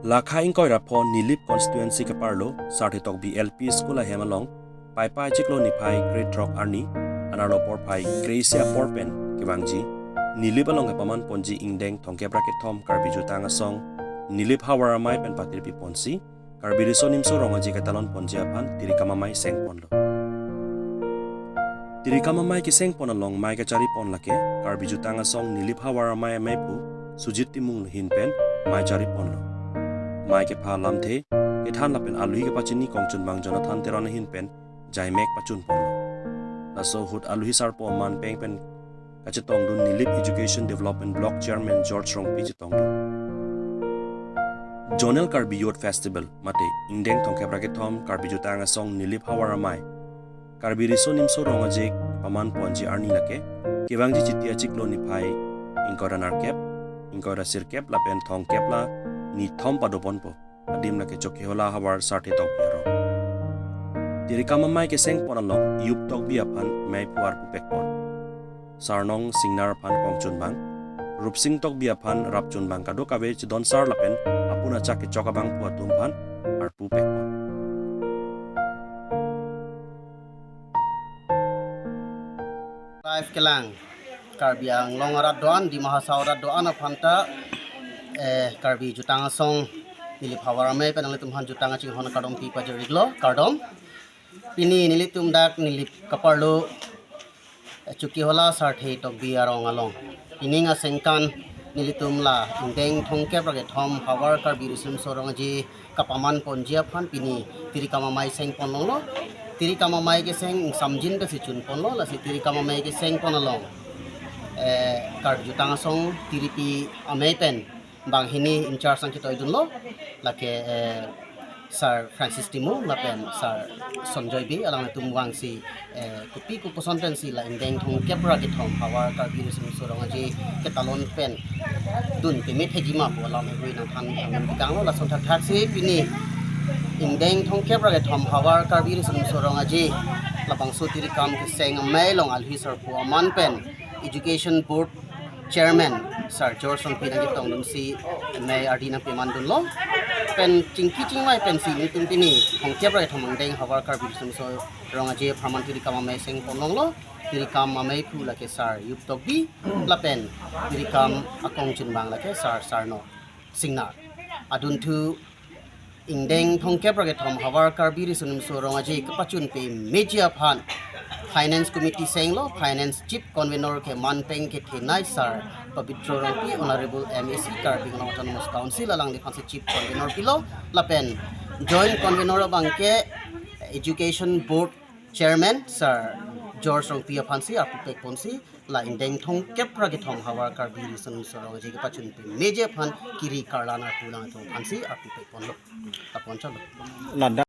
Lakha ingkoi rapo Nilip constituency ke parlo sarthi tok BLP school a hemalong pai chiklo ni pai Great Rock Arni analo por pai Gracia Porpen ke bangji Nilip along ke paman ponji Ingdeng thongke bracket thom karbi jutanga song Nilip hawara mai pen patir pi ponsi karbi risonim so rongaji ke talon ponji apan Tirikam mai seng ponlo Tirikam mai ki seng ponalong mai ke cari pon lake karbi jutanga song Nilip hawara mai pu sujit timung hin pen mai cari ponlo mai ke pha lam the ke than lapen alui ke pachini kongchun bang Jonathan teron hin pen jai mek pachun ponlo la so hut alui sar po man peng pen kachetong dun Nilip Education Development Block Chairman George Rongpi chetong dun Jonel Karbi Youth Festival mate Ingdeng thongke bracket thom karbi jutanga song Nilip hawara mai karbi risonim so rongaje paman ponji arni lake kewangji chitia chiklo ni phai ingkora narkep ingkora sirkep lapen thong kepla ni thom padopon po adim lake chokhe hola hawar sarthi tok biaro Tirikam mai ke seng ponalong yup tok bi aphan mai puar pu pekpon sarnong singnar phan kongchun bang rupsing tok bi aphan rapchun bang kado kabe chidon sar lapen apuna chak ke chokabang pu atum phan ar pu pekpon Live kelang karbiang longarat doan di mahasaurat doan apanta karbi jutanga song Nilip hawara mai penang litum han jutanga ching hona kardom pi pa jeriglo kardom pini nilitum dak Nilip kaparlo chuki hola sarthi tok bi arong along pini nga sengkan nilitum la Ingdeng thongke prage thom hawar karbi risum sorong ji kapaman ponjia phan pini Tirikam mai seng ponlo Tirikam mai ke seng samjin ke sichun ponlo la si Tirikam mai ke seng ponalong karbi jutanga song tiripi Amei pen bang hini in charge sang kitoi dunlo lake Sir Francis Timu lapen Sir Sonjoy bi alang tum wang si kupi ku posonten si la Ingdeng thong kepra ki thom hawar karbi risum sorong ji ketalon pen dun timit hegima bo alang hui na than bikang lo la son thak thak si pini Ingdeng thong kepra ki thom hawar karbi risum sorong ji lapang so Tirikam ki seng Amei long alhi sir pu aman pen Education Board Chairman Sir George Rongpi nang itong dun si Amei Ardina Piman dun lo pen chingki chingmai pen si nitum pini hong kepra thom Ingdeng hawar karbi risum so rong aje pharman Tirikam Amei seng ponlong lo Tirikam Amei pu lake Sir yup tok bi lapen Tirikam akong chinbang lake Sir no singnar adun thu Ingdeng thong kepra thom hawar karbi risum so rong aje kapachun pe media phan Finance Committee seng lo Finance Chief Convener ke manpeng ke thenai Sir Pabitro Rongpi Honorable MEC Karbi Autonomous Council alang di Chief Convener pilo lapen Joint Convener bangke Education Board Chairman Sir George Rongpi aphansi apupek ponsi la Ingdeng thong kepra ke thom hawar karbi risum sorong je ke pachun pe meje phan kiri karlana pulang thong phansi apupek ponlo tapon chalo